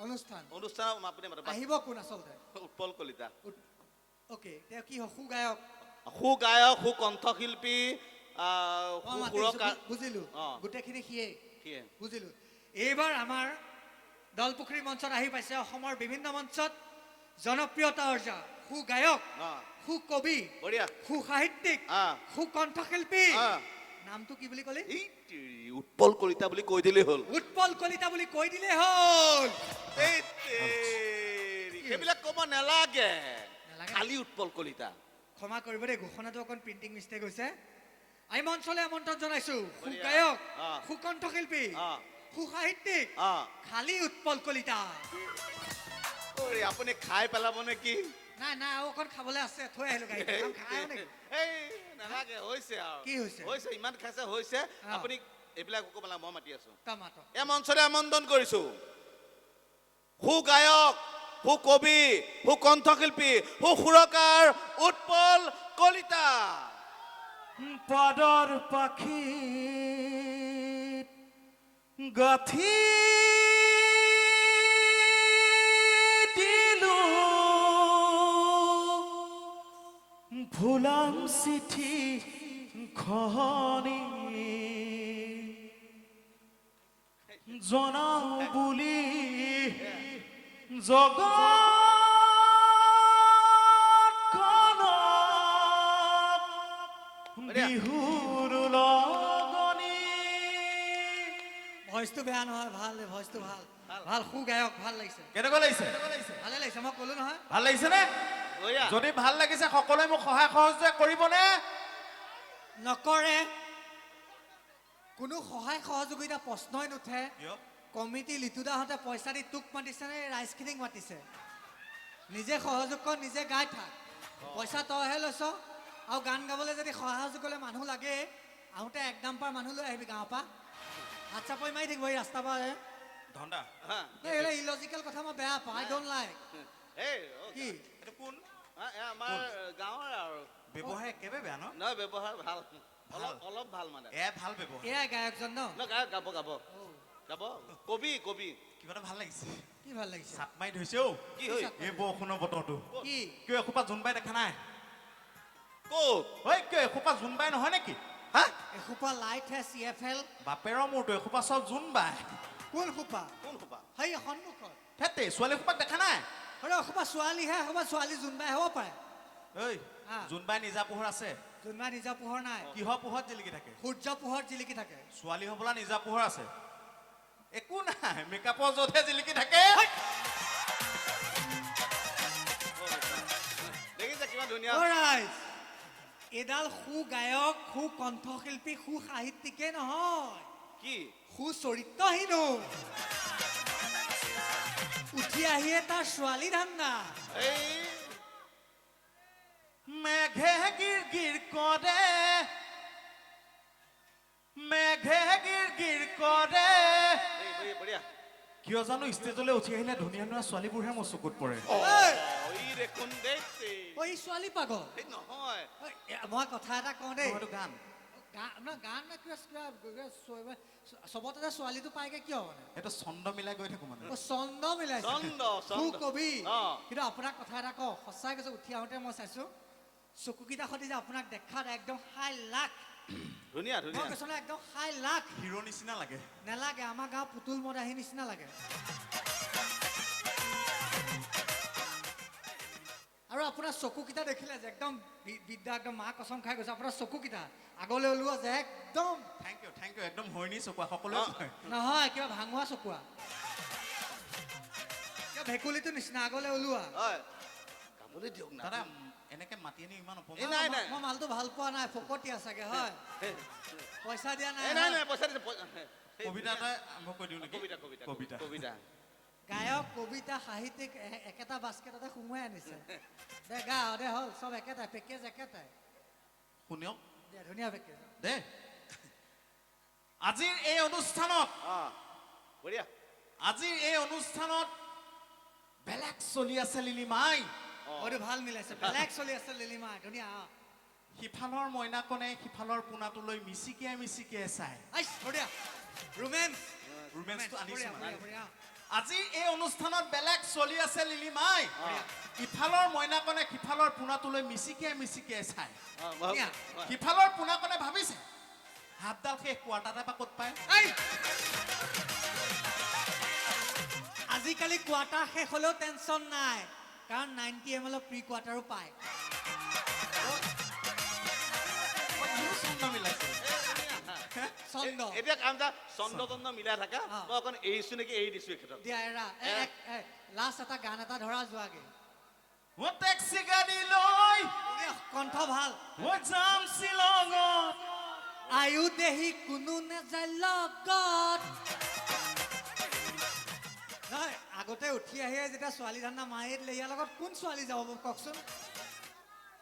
অনুষ্ঠান অনুষ্ঠান আপুনি মাতক আহিব কোন আচলতে? উৎপল কলিতা ওকে তেওঁ কি সু গায়ক? সু গায়ক সু কণ্ঠশিল্পী অ, মাতিছো, সুৰকাৰ বুজিলো অ। গোটেইখিনি সিয়ে সিয়ে বুজিলো। এইবাৰ আমাৰ দলপুখুৰী মঞ্চত আহি পাইছে অসমৰ বিভিন্ন মঞ্চত জনপ্ৰিয়তা অৰ্জা সু গায়ক, অ। সু কবি, বঢ়িয়া সু সাহিত্যিক, অ। সু কণ্ঠশিল্পী। অ। নামটো কি বুলি ক'লে? এই তেৰি, উৎপল কলিতা বুলি কৈ দিলেই হ'ল উৎপল কলিতা বুলি কৈ দিলে হ'ল। এই তেৰি, সেইবিলাক ক'ব নালাগে নালাগে? খালি উৎপল কলিতা ক্ষমা কৰিব দেই, ঘোষণাটো অকণ প্ৰিণ্টিং মিষ্টেক হৈছে। আমি মঞ্চলৈ আমন্ত্ৰণ জনাইছো সু বঢ়িয়া। গায়ক, অ। সু কণ্ঠশিল্পী, অ। সু সাহিত্যিক, অ খালি উৎপল কলিতা। ঐ, আপুনি খাই পেলাব নেকি নাই নাই আৰু অকণ খাবলৈ আছে, থৈ আহিলো গাড়ীত। খাই নেকি? এই নালাগে হৈছে আৰু কি হৈছে? হৈছে ইমান খাইছে হৈছে অ। আপুনি এইবিলাক ক'ব নালাগে মই মাতি আছো টমাটো এই মঞ্চলৈ আমন্ত্ৰণ কৰিছো সু গায়ক সু কবি সু কণ্ঠশিল্পী সু সুৰকাৰ উৎপল কলিতা পাদৰ পাখি গাথি দিলো ফুলাম চিঠি খনি জনাও বুলি জগতখনত বিহুৰ লগনি ভইচটো বেয়া নহয়, ভাল ভইচটো ভাল ভাল সু গায়ক, ভাল লাগিছে, কেনেকুৱা লাগিছে ভালে লাগিছে। মই ক'লো নহয় ভাল লাগিছে নে বঢ়িয়া। যদি ভাল লাগিছে সকলোৱে মোক সহায় সহযোগ কৰিবনে নকৰে, কোনো সহায় সহযোগিতা প্ৰশ্নই নুঠে। কমিটি লিটুদাহঁতে পইচা দি তোক মাতিছে নে ৰাইজখিনিক মাতিছে? নিজে সহযোগ কৰ, নিজে গাই থাক, পইচা তইহে লৈছ। আৰু গান গাবলৈ যদি সহযোগ কৰিলে মানুহ লাগে, আহোঁতে এক ডাম্পাৰ মানুহ লৈ আহিবি গাঁৱৰ পৰা, হাত চাপৰি মাৰি থাকিব এই ৰাস্তাৰ পৰা। ধন্দা হা, এইবিলাক ইলজিকেল কথা মই বেয়া পাওঁ, আই ডোণ্ট লাইক। এই কি এইটো কোন আমাৰ গাঁৱৰ আৰু ব্যৱহাৰ একেবাৰে বেয়া ন নহয় ব্যৱহাৰ ভাল অলপ ভাল মানে ভাল ব্যৱহাৰ এয়াই গায়কজন ন? ন গায়ক গাব গাব গাব কবি কবি কিবা এটা ভাল লাগিছে কি ভাল লাগিছে? চাট মাৰি ধৰিছে অ কি হৈ এই বৰষুণৰ বতৰটো কি কিয় এসোপা জোনবাই দেখা নাই ক'ত ঐ কিয় এসোপা জোনবাই নহয় নেকি হা এসোপা লাইট হে CFL? বাপেৰৰ মোৰটো এসোপা চব জোনবাই কোন সোপা? কোন সোপা সেই সন্মুখত হেতে ছোৱালী সোপাক দেখা নাই আৰু এসোপা ছোৱালীহে, এসোপা ছোৱালী জোনবাই হ'ব পাৰে। ঐ হা। জোনবাই নিজা পোহৰ আছে জোনবাই নিজা পোহৰ নাই, কিহৰ পোহৰত জিলিকি থাকে সূৰ্য পোহৰত জিলিকি থাকে। ছোৱালী হ'বলা নিজা পোহৰ আছে একো নাই মেকআপৰ য'তহে জিলিকি থাকে দেখিছে কিমান ধুনীয়া Alright. এডাল সু গায়ক, সু কণ্ঠশিল্পী, সু সাহিত্যিকে নহয়, কি সু চৰিত্ৰহীনো। উঠি আহিয়ে তাৰ ছোৱালী ধান্দা। এই মেঘে গিৰ গিৰ কৰে মেঘে গিৰ গিৰ কৰে এই বঢ়িয়া কিয় জানো ষ্টেজলৈ উঠি আহিলে ধুনীয়া ধুনীয়া ছোৱালীবোৰহে মোৰ চকুত পৰে ঐ, ই দেখোন দেই ঐ ছোৱালী পাগল। এই নহয় ঐ, মই কথা এটা কওঁ দেই, এইটো গান গান নে কিবা চবতে যে ছোৱালীটো পায়গে কিয় মানে? এইটো ছন্দ মিলাই গৈ থাকো মানে অ, ছন্দ মিলাইছে, ছন্দ, সু ছন্দ। কবি। অ। কিন্তু আপোনাক কথা এটা কওঁ, সঁচাই কৈছো, উঠি আহোঁতে মই চাইছো চকুকেইটা সৈতে যে আপোনাক দেখাত একদম হাই লাখ, ধুনীয়া মই ধুনীয়া কৈছো নহয়, একদম হাই লাখ হিৰো নিচিনা লাগে নেলাগে, আমাৰ গাঁৱৰ পুতুল মদাহী নিচিনা লাগে। আৰু আপোনাৰ চকুকেইটা দেখিলে যে একদম বিদ্যা, একদম মা কচম খাই গৈছে, আপোনাৰ চকুকেইটা আগলৈ ওলোৱা যে একদম থেংক ইউ একদম হয়নি চকুৱা সকলোৱে কয় নহয়, কিবা ভাঙুৱা চকুৱা, কিবা ভেকুলীটো নিচিনা আগলৈ ওলোৱা। হয় গাবলৈ দিয়ক না দাদা এনেকে মাতি আনি ইমান এই অপমান নাই নাই মই মালটো ভাল পোৱা নাই, ফকতীয়া চাগে হয়, পইচা দিয়া নাই এই নাই নাই পইচা দিছে কবিতা এটা আৰম্ভ কৰি দিওঁ নেকি কবিতা কবিতা কবিতা কবিতা গায়ক কবিতা সাহিত্যিক একেটা বাস্কেটতে সোমোৱাই আনিছে দে গা দে হ'ল চব একেটাই পেকেজ একেটাই শুনিয়ক দে ধুনীয়া পেকেজ দে আজিৰ এই অনুষ্ঠানত বঢ়িয়া আজিৰ এই অনুষ্ঠানত বেলেগ চলি আছে লিলিমাই এইটো ভাল মিলাইছে বেলেগ চলি আছে লিলিমা ধুনীয়া সিফালৰ মইনাকনে সিফালৰ পোনাটোলৈ মিচিকিয়াই মিচিকিয়াই চাই আইছ বঢ়িয়া ৰোমেন্স ৰোমেন্সটো আনিছে বঢ়িয়া মানে। বঢ়িয়া বঢ়িয়া আজিৰ এই অনুষ্ঠানত বেলেগ চলি আছে লিলিমাই ইফালৰ মইনাকনে সিফালৰ পোনাটোলৈ মিচিকিয়াই মিচিকিয়াই চাই ধুনীয়া সিফালৰ পোনাকনে ভাবিছে হাতডাল শেষ কোৱাৰ্টাৰতে বা ক'ত পায় এই! আজিকালি কোৱাৰ্টাৰ শেষ হ'লেও টেনচন নাই কাৰণ 90 ml প্ৰি কোৱাৰ্টাৰো পায় মোৰো চন্দ মিলাইছে চন্দ এতিয়া কাম এটা চন্দ তন্দ মিলাই থাকা অ। মই অকণ এৰিছো নেকি এৰি দিছো এই ক্ষেত্ৰত দিয়া এৰা লাষ্ট এটা গান এটা ধৰা যোৱাগে ও টেক্সি গাড়ী লৈ কণ্ঠ ভাল ও যাম শ্বিলঙত আয়ু দেহি কোনো নেযায় লগত নহয় আগতে উঠি আহিয়ে যেতিয়া ছোৱালী ধান্দা মাৰি দিলে ইয়াৰ লগত কোন ছোৱালী যাব কওকচোন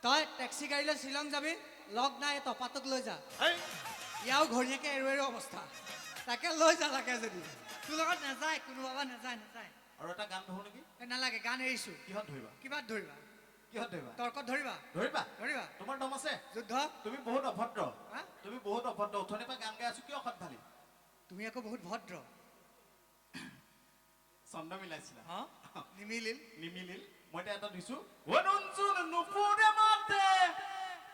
তই টেক্সি গাড়ী লৈ শ্বিলং যাবি লগ নাই তপাতক লৈ যা হেই, ইয়াও ঘৈণীয়েকে এৰো অৱস্থা তাকে লৈ যা লাগে যদি তোৰ লগত নাযায় কোনো বাবা নাযায় নাযায় আৰু এটা গান ধৰো নেকি এই নালাগে গান এৰিছো কিহত ধৰিবা কিবাত ধৰিবা কিহত ধৰিবা তৰ্কত ধৰিবা ধৰিবা ধৰিবা তোমাৰ দম আছে যুদ্ধ তুমি বহুত অভদ্ৰ হা? তুমি বহুত অভদ্ৰ উঠনিৰ পৰা গান গাই আছো কিয় অসৎ ভালি তুমি আকৌ বহুত ভদ্ৰ চন্দ মিলাইছিলা হা নিমিলিল নিমিলিল মই এতিয়া এটা দিছো অনুঞ্জুন নুপুৰে মাতে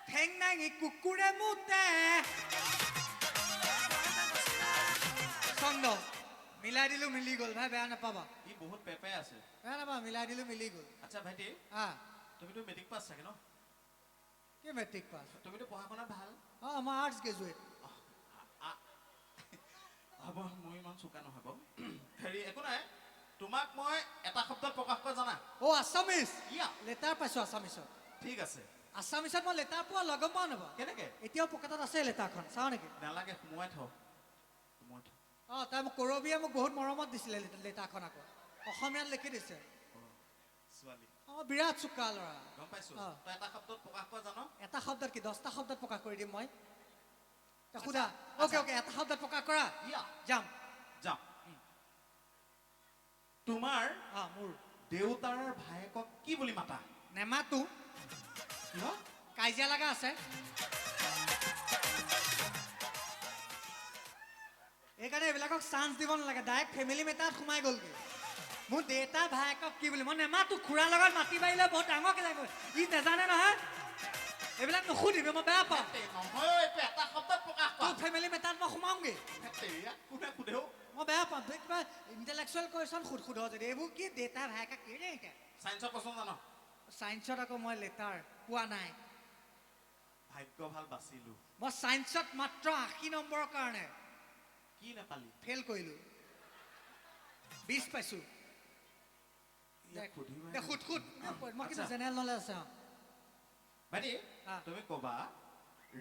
ঠেং নাঙি কুকুৰে মুতে চন্দ মিলাই দিলো মিলি গ'ল ভাই বেয়া নাপাবা ই বহুত পেপে আছে বেয়া নাপাবা মিলাই দিলো মিলি গ'ল আচ্ছা ভাইটি তুমিতো মেট্ৰিক পাছ চাগে ন কি মেট্ৰিক পাছ তুমিতো পঢ়া শুনাত ভাল আমাৰ আৰ্টছ গ্ৰেজুৱেট হ'ব মই ইমান চোকা নহয় বাৰু হেৰি একো নাই তোমাক মই এটা শব্দত প্ৰকাশ কৰা জানা আছামিজ ইয়া লেটাৰ পাইছো আছামিজত ঠিক আছে আছামিজত মই লেটাৰ পোৱা লগম পাওঁ নাপাওঁ কেনেকে এতিয়াও পকেটত আছে লেটাৰখন চাওঁ নেকি নালাগে সোমোৱাই থ তাই মোক কৰবিয়ে মোক বহুত মৰমত দিছিলে লেটাৰখন আকৌ অসমীয়াত লিখি দিছে ছোৱালী বিৰাট চোকা ল'ৰা গম পাইছো অ। তই এটা শব্দত প্ৰকাশ কৰা জানো এটা শব্দত কি 10টা শব্দত প্ৰকাশ কৰি দিম মই সোধা অ'কে এটা শব্দত প্ৰকাশ কৰা ইয়া যাম যাওঁ তোমাৰ মোৰ দেউতাৰ ভায়েকক কি বুলি মাতা নেমাতো কিয় কাজিয়া লগা আছে এইকাৰণে এইবিলাকক চান্স দিব নালাগে ডাইৰেক্ট ফেমিলি মেটাৰত সোমাই গ'লগৈ মোৰ দেউতা ভায়েকক কি বুলি মই নেমাতো খুৰাৰ লগত মাতি বাঢ়িলে বহুত ডাঙৰকে যাব ই নাজানে নহয় এইবিলাক নুসুধিবি মই বেয়া পাওঁ নহয় এইটো এটা শব্দত প্ৰকাশ তোৰ কৰা ফেমিলি মেটাৰত মই সোমাওঁগৈ কোনে সোধেও মই বেয়া পাওঁ কিবা ইণ্টেলেকচুৱেল কুৱেশ্যন সোধ যদি এইবোৰ কি দেউতা ভায়েকক কি ৰে এতিয়া চাইন্সৰ প্ৰশ্ন জানো চায়েন্সত আকৌ মই লেটাৰ পোৱা নাই ভাগ্য ভাল বাচিলো মই চায়েন্সত মাত্ৰ 80 নম্বৰৰ কাৰণে কি নাপালি ফেইল কৰিলোঁ 20 পাইছোঁ ইয়াক সুধিবই দে সোধ মই কিন্তু আচ্ছা। জেনেৰেল নলেজ আছে ভাইটি হা। তুমি ক'বা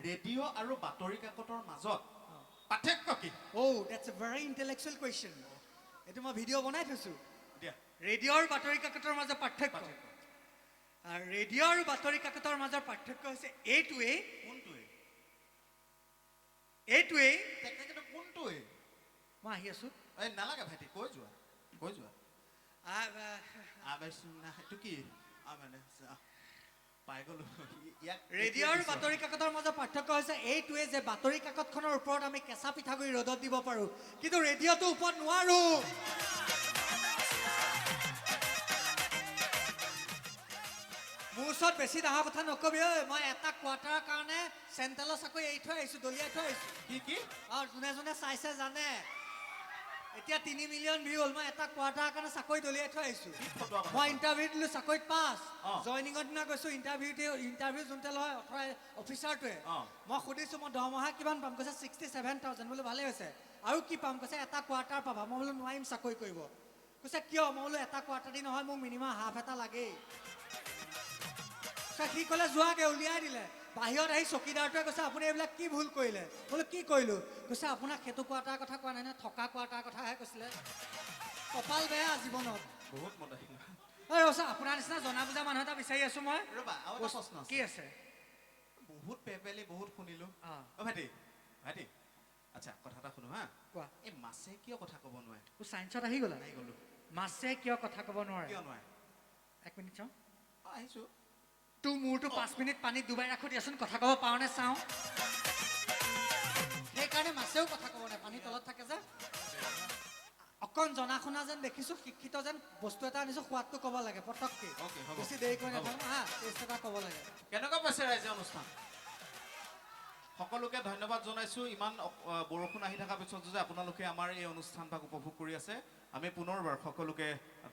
ৰেডিঅ' আৰু বাতৰি কাকতৰ মাজত পাৰ্থক্য কি that's A very intellectual question এইটো মই ভিডিঅ' বনাই থৈছোঁ দিয়া ৰেডিঅ' আৰু বাতৰি কাকতৰ মাজৰ পাৰ্থক্য ৰেডিঅ' আৰু বাতৰি কাকতৰ মাজৰ পাৰ্থক্য হৈছে এইটোৱেই কোনটোৱে তেখেতে কোনটোৱে মই আহি আছোঁ এই নালাগে ভাইটি কৈ যোৱা সেইটো কি মানে পাই গলো ইয়াক ৰেডিঅ' আৰু বাতৰি কাকতৰ মাজৰ পাৰ্থক্য হৈছে এইটোৱে যে বাতৰি কাকতখনৰ ওপৰত আমি কেঁচা পিঠাগুড়ি ৰ'দত দিব পাৰোঁ কিন্তু ৰেডিঅ'টোৰ ওপৰত নোৱাৰোঁ মোৰ ওচৰত বেছি ডাঙৰ কথা নকবি ঐ মই এটা কোৱাৰ্টাৰৰ কাৰণে চেণ্ট্ৰেলৰ চাকৰি এৰি থৈ আহিছোঁ দলিয়াই থৈ আহিছোঁ কি আৰু যোনে যোনে চাইছে জানে এতিয়া 3 মিলিয়ন ভিউ হ'ল মই এটা কোৱাৰ্টাৰৰ কাৰণে চাকৰি দলিয়াই থৈ আহিছোঁ মই ইণ্টাৰভিউ দিলোঁ চাকৰিত পাছ জইনিঙৰ দিনা গৈছোঁ ইণ্টাৰভিউ যোনতে লয় অফিচাৰটোৱে মই সুধিছোঁ মই দৰমহা কিমান পাম কৈছে 67,000 বোলো ভালেই হৈছে আৰু কি পাম কৈছে এটা কোৱাৰ্টাৰ পাবা মই বোলো নোৱাৰিম চাকৰি কৰিব কৈছে কিয় মই বোলো এটা কোৱাৰ্টাৰ দি নহয় মোক মিনিমাম হাফ এটা লাগেই সি ক'লে যোৱাগে উলিয়াই দিলে বাহিৰত আহি চকীদাৰটোৱে কৈছে আপুনি এইবিলাক কি ভুল কৰিলে বোলো কি কৰিলোঁ কৈছে আপোনাক সেইটো কোৱাৰ্টাৰ কথা কোৱা নাই নে থকা কোৱাৰ্টাৰ কথাহে কৈছিলে কপাল বেয়া জীৱনত বহুত মত আহিল ঐ ৰচা আপোনাৰ নিচিনা জনা বুজা মানুহ এটা বিচাৰি আছো মই ৰ'বা আৰু এটা প্ৰশ্ন কি আছে আছে বহুত পেপেলি বহুত শুনিলো অঁ ভাইটি ভাইটি আচ্ছা কথা এটা শুনো হা কোৱা এই মাছে কিয় কথা ক'ব নোৱাৰে তোৰ ছায়েন্সত আহি গ'লা আহি গ'লো মাছে কিয় কথা ক'ব নোৱাৰে কিয় নোৱাৰে 1 মিনিট চাওঁ আহিছো তোৰ মূৰটো 5 মিনিট পানীত ডুবাই ৰাখো দিয়াচোন কথা ক'ব পাৰোনে চাওঁ সেইকাৰণে মাছেও কথা ক'ব নোৱাৰে পানীৰ তলত থাকে যে অকণ জনা শুনা যেন দেখিছোঁ শিক্ষিত যেন বস্তু এটা আনিছোঁ সোৱাদটো ক'ব লাগে পটককৈ অ'কে, হ'ব। বেছি দেৰি কৰি নাথাকোঁ হা টেষ্ট এটা ক'ব লাগে কেনেকুৱা পাইছে ৰাইজে অনুষ্ঠান সকলোকে ধন্যবাদ জনাইছোঁ ইমান বৰষুণ আহি থকাৰ পিছতো যে আপোনালোকে আমাৰ এই অনুষ্ঠানভাগ উপভোগ কৰি আছে আমি পুনৰবাৰ সকলোকে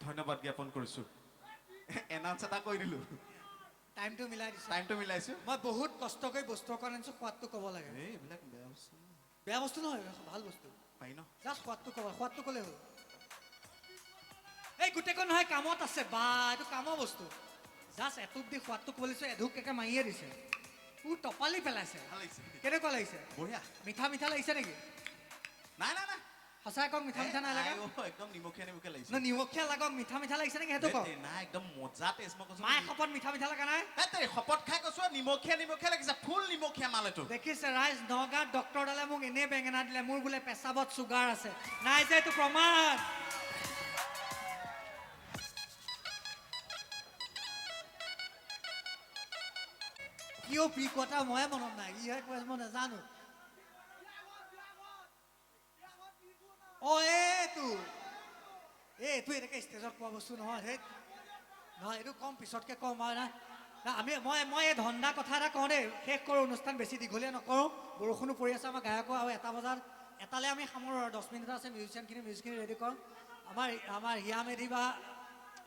ধন্যবাদ জ্ঞাপন কৰিছোঁ এনাউন্স এটা কৰি দিলোঁ টাইমটো মিলাই দিছোঁ টাইমটো মিলাইছোঁ মই বহুত কষ্ট কৰি বস্তু অকণ আনিছোঁ সোৱাদটো ক'ব লাগে এই এইবিলাক বেয়া বস্তু বেয়া বস্তু নহয় ভাল বস্তু পাৰি ন জাষ্ট সোৱাদটো ক'ব সোৱাদটো ক'লে হ'ল এই গোটেইখন নহয় কামত আছে বা এইটো কামৰ বস্তু জাষ্ট এটুপ দি সোৱাদটো ক'ব লাগিছে এঢোক একে মাৰিয়ে দিছে টপালি পেলাইছে ভাল লাগিছে কেনেকুৱা লাগিছে বঢ়িয়া মিঠা মিঠা লাগিছে নেকি নাই নাই নাই সঁচাই কওক মিঠা মিঠা নালাগে একদম নিমখীয়া নিমখীয়া লাগিছে নিমখীয়া লাগক মিঠা মিঠা লাগিছে নেকি সেইটো কওক নাই একদম মজা টেষ্ট মই কৈছোঁ মায়ে শপত মিঠা মিঠা লগা নাই শপত খাই কৈছোঁ নিমখীয়া নিমখীয়া লাগিছে ফুল নিমখীয়া মাল এইটো দেখিছে ৰাইজ নগাঁৱত ডক্টৰডালে মোক এনেই বেঙেনা দিলে মোৰ বোলে পেচাবত চুগাৰ আছে নাই যে এইটো প্ৰমাণ কিয় পি কটা ময়ে মনত নাই ইহে কৈ মই নাজানো এইটো এনেকৈ ষ্টেজত পোৱা বস্তু নহয় সেই নহয় এইটো কম পিছতকৈ কম হয় না মই এই ধন্দা কথা এটা কওঁ দেই শেষ কৰোঁ অনুষ্ঠান বেছি দীঘলীয়া নকৰোঁ বৰষুণো পৰি আছে আমাৰ গায়কো আৰু 1 বজাত এটালৈ আমি সামৰোঁ আৰু 10 মিনিট আছে মিউজিকখিনি ৰেডি কৰোঁ আমাৰ হিয়া মেধি বা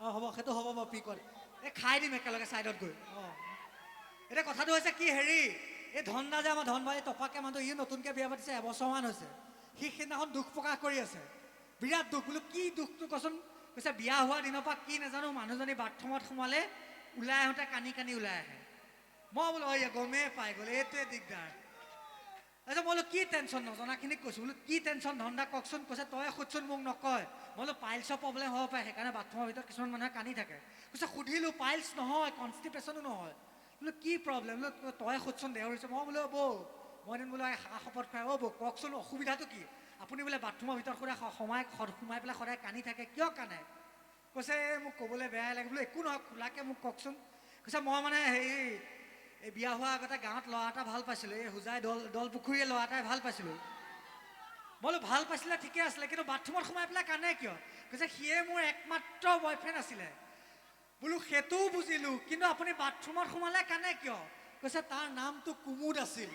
অঁ হ'ব সেইটো হ'ব মই পি কৰে এই খাই দিম একেলগে ছাইডত গৈ অঁ এতিয়া কথাটো হৈছে কি হেৰি এই ধন্দা যে আমাৰ ধনবাৰী টপাকে মানুহটো ই নতুনকৈ বিয়া পাতিছে এবছৰমান হৈছে সি সেইদিনাখন দুখ প্ৰকাশ কৰি আছে বিৰাট দুখ বোলো কি দুখটো কচোন কৈছে বিয়া হোৱা দিনৰ পৰা কি নাজানো মানুহজনী বাথৰুমত সোমালে ওলাই আহোঁতে কানি কানি ওলাই আহে মই বোলো গমেই পাই গ'ল এইটোৱে দিগদাৰ তাৰপিছত মই বোলো কি টেনশ্যন নজনাখিনিক কৈছোঁ বোলো কি টেনশ্যন ধন্দা কওকচোন কৈছে তই সোধচোন মোক নকয় মই বোলো পাইলছৰ প্ৰব্লেম হ'ব পাৰে সেইকাৰণে বাথৰুমৰ ভিতৰত কিছুমান মানুহে কানি থাকে কৈছে সুধিলোঁ পাইলছ নহয় কনষ্টিপেশ্যনো নহয় বোলো কি প্ৰব্লেম বোলো তই সোধচোন দেওৰ হৈছে মই বোলো বৌ মই এদিন বোলো শপত খুৱাই বৌ কওকচোন অসুবিধাটো কি আপুনি বোলে বাথৰুমৰ ভিতৰত সোমাই পেলাই সদায় কানি থাকে কিয় কানে কৈছে মোক ক'বলৈ বেয়াই লাগে বোলো একো নহয় খোলাকৈ মোক কওকচোন কৈছে মই মানে হেৰি এই বিয়া হোৱাৰ আগতে গাঁৱত ল'ৰা এটা ভাল পাইছিলোঁ এই হোজাই দল পুখুৰীয়ে ল'ৰা এটাই ভাল পাইছিলোঁ মই বোলো ভাল পাইছিলে ঠিকে আছিলে কিন্তু বাথৰুমত সোমাই পেলাই কানে কিয় কৈছে সিয়ে মোৰ একমাত্ৰ বয়ফ্ৰেণ্ড আছিলে বোলো সেইটোও বুজিলোঁ কিন্তু আপুনি বাথৰুমত সোমালে কানে কিয় কৈছে তাৰ নামটো কুমুদ আছিল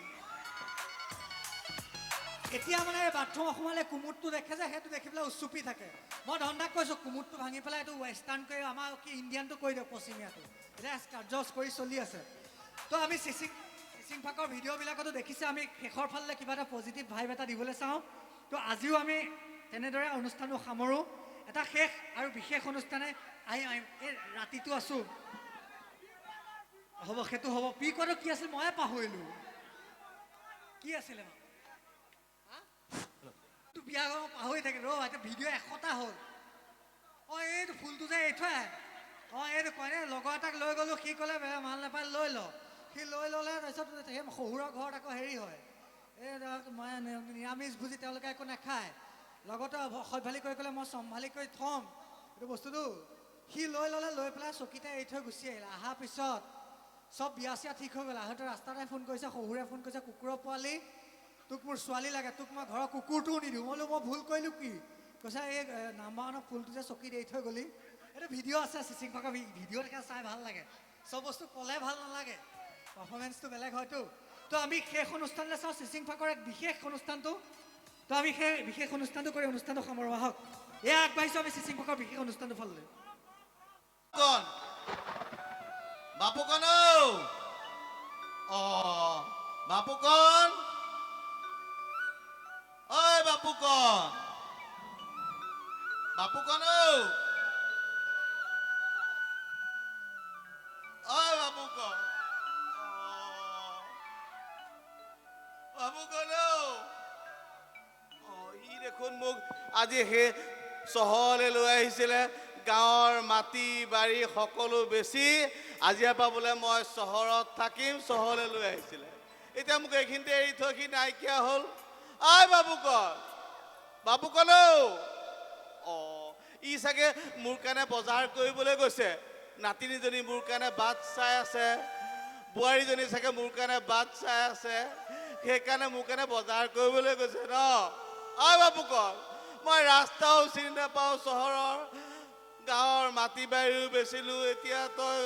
এতিয়া মানে বাথৰুমত সোমালে কুমুদটো দেখে যে সেইটো দেখি পেলাই উচুপি থাকে মই ধন্দাক কৈছোঁ কুমুদটো ভাঙি পেলাই এইটো ৱেষ্টাৰ্ণ কৰি আমাৰ কি ইণ্ডিয়ানটো কৰি দিয়ক পশ্চিমীয়াটো এতিয়া কাৰ্য কৰি চলি আছে তো আমি চিচিং ফাকৰ ভিডিঅ'বিলাকতো দেখিছে আমি শেষৰ ফালে কিবা এটা পজিটিভ ভাইব এটা দিবলৈ চাওঁ তো আজিও আমি তেনেদৰে অনুষ্ঠানটো সামৰোঁ এটা শেষ আৰু বিশেষ অনুষ্ঠানে এই ৰাতিটো আছোঁ হ'ব সেইটো হ'ব পি কোৱাটো কি আছিল ময়ে পাহৰিলোঁ কি আছিলে বিয়া পাহৰি থাকে এতিয়া ভিডিঅ' 100টা হ'ল এইটো ফুলটো যে এই থৈ এইটো কয় লগৰ এটাক লৈ গ'লোঁ সি ক'লে মাল নাপায় লৈ ল সি লৈ ল'লে তাৰপিছত সেই শহুৰৰ ঘৰত আকৌ হেৰি হয় এই নিৰামিষ ভোজি তেওঁলোকে একো নাখায় লগতে সভ্যালি কৰি ক'লে মই চম্ভালি কৰি থ'ম এইটো বস্তুটো সি লৈ ল'লে লৈ পেলাই চকীতে এৰি থৈ গুচি আহিলে অহাৰ পিছত চব বিয়া চিয়া ঠিক হৈ গ'ল আহোঁতে ৰাস্তাতে ফোন কৰিছে শহুৰে ফোন কৰিছে কুকুৰৰ পোৱালি তোক মোৰ ছোৱালী লাগে তোক মই ঘৰৰ কুকুৰটোও নিদিওঁ মই বোলো মই ভুল কৰিলোঁ কি কৈছে এই নাম্বাৰ ওৱানৰ ফুলটো যে চকীত এৰি থৈ গ'লি এইটো ভিডিঅ' আছে চিচিং ফাকৰ ভিডিঅ' দেখা চাই ভাল লাগে চব বস্তু ক'লে ভাল নালাগে পাৰফৰ্মেঞ্চটো বেলেগ হয়তো তো আমি শেষ অনুষ্ঠানলৈ চাওঁ চিচিং ফাকৰ এক বিশেষ অনুষ্ঠানটো তো আমি সেই বিশেষ অনুষ্ঠানটো কৰি অনুষ্ঠানটো সামৰোঁ আহক এয়া আগবাঢ়িছোঁ আমি চিচিং ফাকৰ বিশেষ অনুষ্ঠানটো ফাললৈ বাপুকণ বাপুকণ ঐ বাপুকণ বাপুকণ ঐ বাপুকণ বাবু গ'লো ই দেখোন মোক আজি সেই চহৰলৈ লৈ আহিছিলে গাঁৱৰ মাটি বাৰী সকলো বেছি আজিৰ পৰা বোলে মই চহৰত থাকিম চহৰলৈ লৈ আহিছিলে এতিয়া মোক এইখিনিতে এৰি থৈ সি নাইকিয়া হ'ল আই বাবু ক'লো ই চাগে মোৰ কাৰণে বজাৰ কৰিবলৈ গৈছে নাতিনীজনী মোৰ কাৰণে বাট চাই আছে বোৱাৰীজনী চাগে মোৰ কাৰণে বাট চাই আছে সেইকাৰণে মোৰ কাৰণে বজাৰ কৰিবলৈ গৈছে ন আই বাবু মই ৰাস্তাও চিনি নাপাওঁ চহৰৰ গাঁৱৰ মাটি বাৰীও বেচিলোঁ এতিয়া তই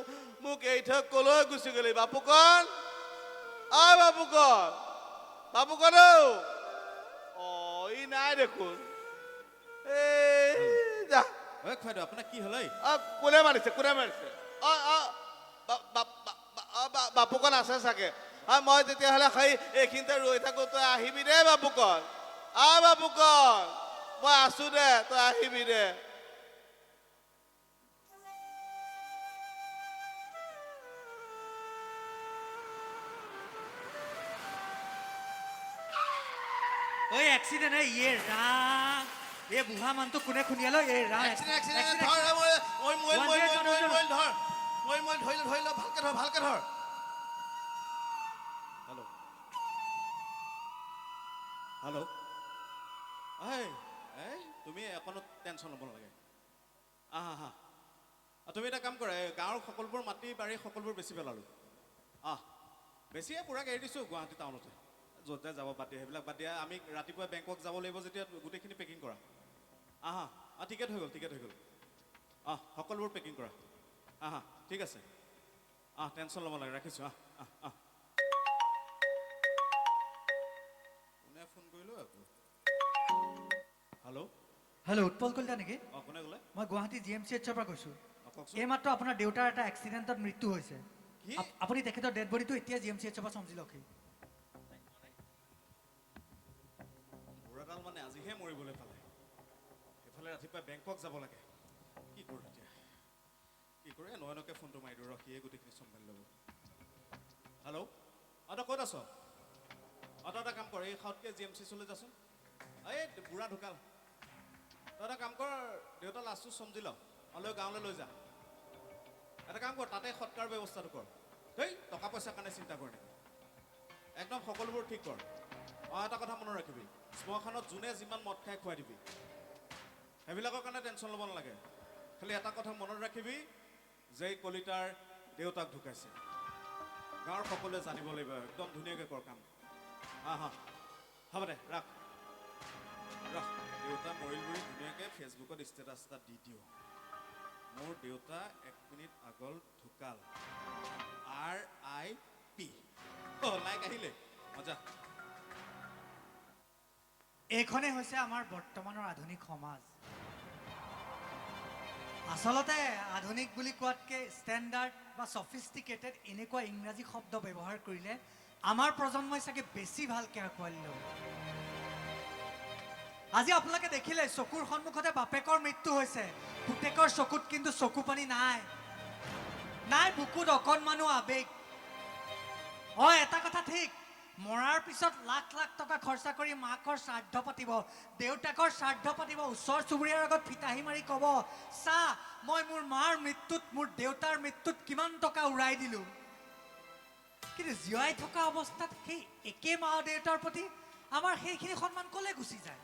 মোক এৰি থৈ ক'লৈ গুচি গ'লি বাপুকণ আই বাপুকণ ই নাই দেখোন এই যা ঐ খুৱাইদেউ আপোনাক কি হ'ল ঐ কোনে মাৰিছে বাপুকণ আছে চাগে মই তেতিয়াহ'লে সেই এইখিনিতে ৰৈ থাকোঁ তই আহিবি দে বাপুকণ বাপুকণ মই আছো দে তই আহিবি দে ঐ এক্সিডেণ্ট ইয়ে ৰাম এই বুঢ়া মানুহটো কোনে খুন্দিয়ালো এই ৰাম ভালকে ধৰ হেল্ল' এই তুমি অকণো টেনশ্যন ল'ব নালাগে হা তুমি এটা কাম কৰা গাঁৱৰ সকলোবোৰ মাটি বাৰী সকলোবোৰ বেছি পেলালোঁ বেছিয়ে পূৰাক এৰি দিছোঁ গুৱাহাটী টাউনতে য'তে যাব বাদ দিয়া সেইবিলাক বাদ দিয়া আমি ৰাতিপুৱা বেংকক যাব লাগিব যেতিয়া গোটেইখিনি পেকিং কৰা টিকেট হৈ গ'ল সকলোবোৰ পেকিং কৰা ঠিক আছে টেনশ্যন ল'ব লাগে ৰাখিছোঁ কোনে ফোন কৰিলোঁ হেল্ল' উৎপল কলিতা নেকি কোনে ক'লে মই গুৱাহাটী GMCHৰ পৰা কৈছোঁ কওকচোন এইমাত্ৰ আপোনাৰ দেউতাৰ এটা এক্সিডেণ্টত মৃত্যু হৈছে কি? আপুনি তেখেতৰ ডেড বডিটো এতিয়া GMCHৰ পৰা চমজি লওক বুঢ়াডাল মানে আজিহে মৰিবলৈ পালে সেইফালে ৰাতিপুৱা বেংকক যাব লাগে কি কৰোঁ এতিয়া কি কৰোঁ নয়নকে ফোনটো মাৰি দিওঁ সিয়ে গোটেইখিনি চম্ভালি ল'ব হেল্ল' তই ক'ত আছ তই এটা কাম কৰ এই খাওঁতকৈ GMCHলৈ যাচোন এই বুঢ়া ঢুকাল তই এটা কাম কৰ দেউতা লাষ্টটো চমজি ল লৈ গাঁৱলৈ লৈ যা এটা কাম কৰ তাতে সৎকাৰ ব্যৱস্থাটো কৰ দেই টকা পইচাৰ কাৰণে চিন্তা কৰ নেকি একদম সকলোবোৰ ঠিক কৰ এটা কথা মনত ৰাখিবি শ্মশানত যোনে যিমান মদ খাই খুৱাই দিবি সেইবিলাকৰ কাৰণে টেনশ্যন ল'ব নালাগে খালি এটা কথা মনত ৰাখিবি যে কলিতাৰ দেউতাক ঢুকাইছে গাঁৱৰ সকলোৱে জানিব লাগিব একদম ধুনীয়াকৈ কৰ কাম হ'ব দে ৰাখ দেউতা মৰিল বুলি ধুনীয়াকৈ ফেচবুকত ষ্টেটাছ এটা দি দিওঁ মোৰ দেউতা 1 মিনিট আগল ঢুকাল RIP লাইক আহিলে মজা এইখনেই হৈছে আমাৰ বৰ্তমানৰ আধুনিক সমাজ আচলতে আধুনিক বুলি কোৱাতকৈ ষ্টেণ্ডাৰ্ড বা ছফিষ্টিকেটেড এনেকুৱা ইংৰাজী শব্দ ব্যৱহাৰ কৰিলে আমাৰ প্ৰজন্মই চাগে বেছি ভালকৈ আঁকোৱালি ল'ব আজি আপোনালোকে দেখিলে চকুৰ সন্মুখতে বাপেকৰ মৃত্যু হৈছে পুতেকৰ চকুত কিন্তু চকু পানী নাই বুকুত অকণমানো আবেগ এটা কথা ঠিক মৰাৰ পিছত লাখ লাখ টকা খৰচা কৰি মাকৰ শ্ৰাদ্ধ পাতিব দেউতাকৰ শ্ৰাদ্ধ পাতিব ওচৰ চুবুৰীয়াৰ আগত ফিতাহী মাৰি ক'ব চা মই মোৰ মাৰ মৃত্যুত মোৰ দেউতাৰ মৃত্যুত কিমান টকা উৰাই দিলোঁ কিন্তু জীয়াই থকা অৱস্থাত সেই একে মা দেউতাৰ প্ৰতি আমাৰ সেইখিনি সন্মান ক'লে গুচি যায়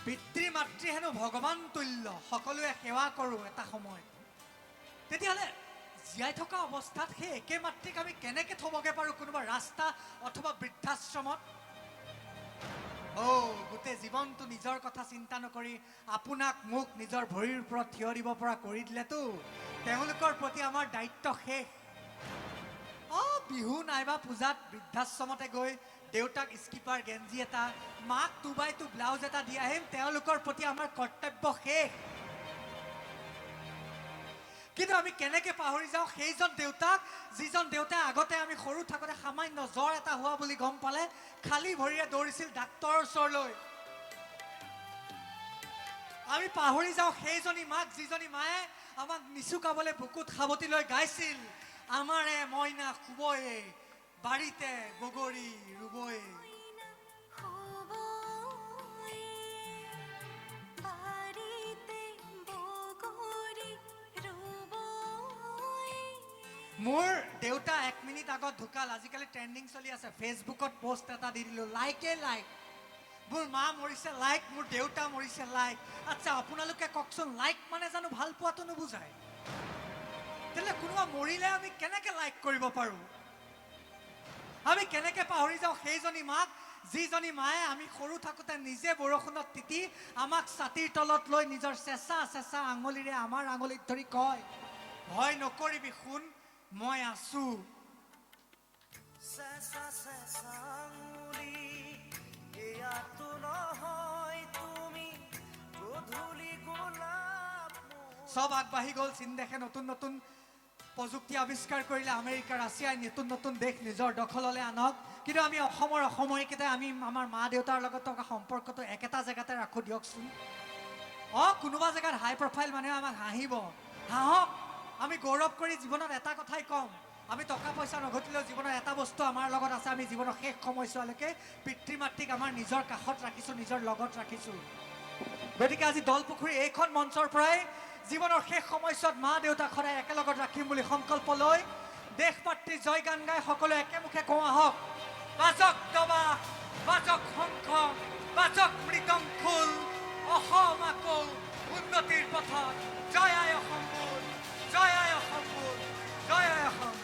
পিতৃ মাতৃ হেনো ভগৱান তুল্য সকলোৱে সেৱা কৰোঁ এটা সময়ত তেতিয়াহ'লে জীয়াই থকা অৱস্থাত সেই একে মাতৃক আমি কেনেকৈ থ'বগৈ পাৰোঁ কোনোবা ৰাস্তা অথবা বৃদ্ধাশ্ৰমত গোটেই জীৱনটো নিজৰ কথা চিন্তা নকৰি আপোনাক মোক নিজৰ ভৰিৰ ওপৰত থিয় দিব পৰা কৰি দিলেতো তেওঁলোকৰ প্ৰতি আমাৰ দায়িত্ব শেষ বিহু নাইবা পূজাত বৃদ্ধাশ্ৰমতে গৈ দেউতাক স্কিপাৰ গেঞ্জি এটা মাক 2x2 ব্লাউজ এটা দি আহিম তেওঁলোকৰ প্ৰতি আমাৰ কৰ্তব্য শেষ কিন্তু আমি কেনেকৈ পাহৰি যাওঁ সেইজন দেউতাক যিজন দেউতাই আগতে আমি সৰু থাকোঁতে সামান্য জ্বৰ এটা হোৱা বুলি গম পালে খালী ভৰিৰে দৌৰিছিল ডাক্তৰৰ ওচৰলৈ আমি পাহৰি যাওঁ সেইজনী মাক যিজনী মায়ে আমাক নিচুকাবলৈ বুকুত সাৱটি লৈ গাইছিল আমাৰে মইনা শুবয়ে বাৰীতে বগৰী ৰুবই মোৰ দেউতা 1 মিনিট আগত ঢুকাল আজিকালি ট্ৰেন্ডিং চলি আছে ফেচবুকত পোষ্ট এটা দি দিলো লাইকে লাইক মোৰ মা মৰিছে লাইক মোৰ দেউতা মৰিছে লাইক আচ্ছা আপোনালোকে ককচোন লাইক মানে জানো ভাল পোৱাটো নুবুজায় তেলে কোনোবা মৰিলে আমি কেনেকে লাইক কৰিব পাৰো আমি কেনেকে পাহৰি যাওঁ সেইজনী মাক যিজনী মায়ে আমি সৰু থাকোতে নিজে বৰষুণত তিতি আমাক ছাতিৰ তলত লৈ নিজৰ চেঁচা চেঁচা আঙুলিৰে আমাৰ আঙুলিত ধৰি কয় ভয় নকৰিবি শুন মই আছো চেঁচা চেঁচা আঙুলি এয়াতো নহয় তুমি গধূলি গোলাপ সব আগবাঢ়ি গ'ল চীন দেশে নতুন নতুন প্ৰযুক্তি আৱিষ্কাৰ কৰিলে আমেৰিকা ৰাছিয়াই নতুন নতুন দেশ নিজৰ দখললৈ আনক কিন্তু আমি অসমৰ অসমৰীকেইটাই আমি আমাৰ মা দেউতাৰ লগত থকা সম্পৰ্কটো একেটা জেগাতে ৰাখোঁ দিয়কচোন কোনোবা জেগাত হাই প্ৰফাইল মানুহে আমাক হাঁহিব হাঁহক আমি গৌৰৱ কৰি জীৱনত এটা কথাই ক'ম আমি টকা পইচা নঘটিলেও জীৱনৰ এটা বস্তু আমাৰ লগত আছে আমি জীৱনৰ শেষ সময়ছোৱালৈকে পিতৃ মাতৃক আমাৰ নিজৰ কাষত ৰাখিছোঁ নিজৰ লগত ৰাখিছোঁ গতিকে আজি দলপুখুৰী এইখন মঞ্চৰ পৰাই জীৱনৰ শেষ সময়ছোৱাত মা দেউতাক সদায় একেলগত ৰাখিম বুলি সংকল্প লৈ দেশ মাতৃ জয় গান গাই সকলোৱে একেমুখে কওঁ আহক বাজক দবা বাজক শংখ বাজক মৃদং খোল অসম আকৌ উন্নতিৰ পথত জয় আই অসম বোল জয় আই অসম বোল জয় আই অসম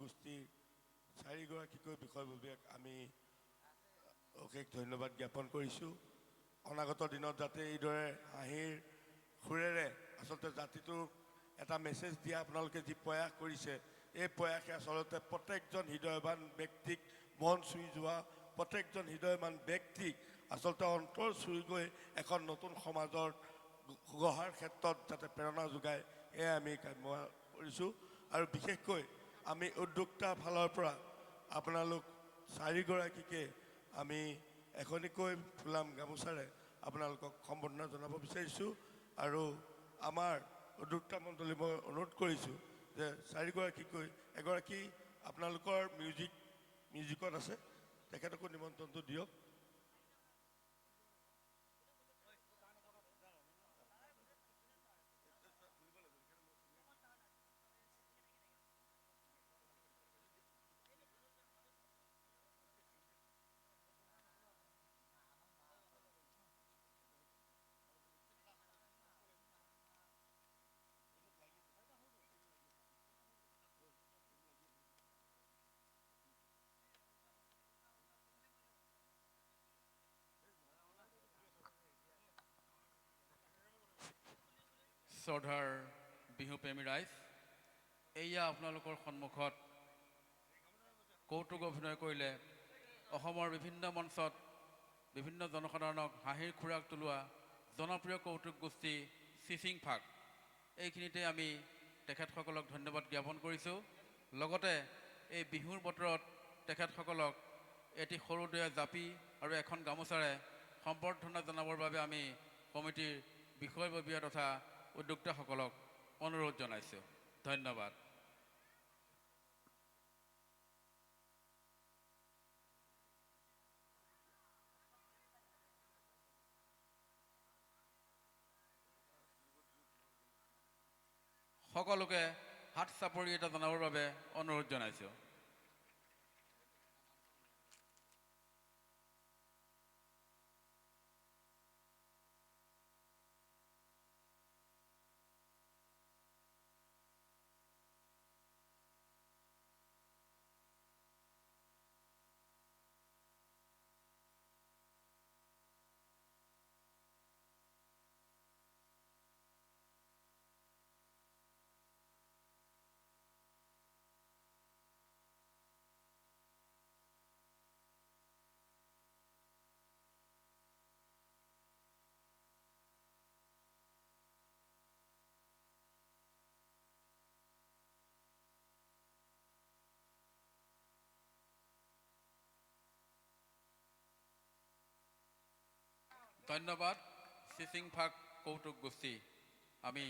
গোষ্ঠীৰ চাৰিগৰাকীকৈ বিষয়ববীয়াক আমি অশেষ ধন্যবাদ জ্ঞাপন কৰিছোঁ অনাগত দিনত যাতে এইদৰে হাঁহিৰ সুৰেৰে আচলতে জাতিটোক এটা মেছেজ দিয়া আপোনালোকে যি প্ৰয়াস কৰিছে এই প্ৰয়াসে আচলতে প্ৰত্যেকজন হৃদয়বান ব্যক্তিক মন চুই যোৱা প্ৰত্যেকজন হৃদয়বান ব্যক্তিক আচলতে অন্তৰ চুই গৈ এখন নতুন সমাজৰ গঢ়াৰ ক্ষেত্ৰত যাতে প্ৰেৰণা যোগায় এয়া আমি কাম্য কৰিছোঁ আৰু বিশেষকৈ আমি উদ্যোক্তা ফালৰ পৰা আপোনালোক চাৰিগৰাকীকে আমি এখনিকৈ ফুলাম গামোচাৰে আপোনালোকক সম্বৰ্ধনা জনাব বিচাৰিছোঁ আৰু আমাৰ উদ্যোক্তা মণ্ডলী মই অনুৰোধ কৰিছোঁ যে চাৰিগৰাকীকৈ এগৰাকী আপোনালোকৰ মিউজিকত আছে তেখেতকো নিমন্ত্ৰণটো দিয়ক শ্ৰদ্ধাৰ বিহুপ্ৰেমী ৰাইজ এয়া আপোনালোকৰ সন্মুখত কৌতুক অভিনয় কৰিলে অসমৰ বিভিন্ন মঞ্চত বিভিন্ন জনসাধাৰণক হাঁহিৰ খোৰাক তোলোৱা জনপ্ৰিয় কৌতুক গোষ্ঠী চিচিং ফাক এইখিনিতে আমি তেখেতসকলক ধন্যবাদ জ্ঞাপন কৰিছোঁ লগতে এই বিহুৰ বতৰত তেখেতসকলক এটি সৰুদয়া জাপি আৰু এখন গামোচাৰে সম্বৰ্ধনা জনাবৰ বাবে আমি কমিটিৰ বিষয়ববীয়া তথা উদ্যোক্তাসকলক অনুৰোধ জনাইছোঁ ধন্যবাদ। সকলোকে হাত চাপৰি এটা জনাবৰ বাবে অনুৰোধ জনাইছোঁ। ধন্যবাদ চিচিং ফাক কৌতুক গোষ্ঠী। আমি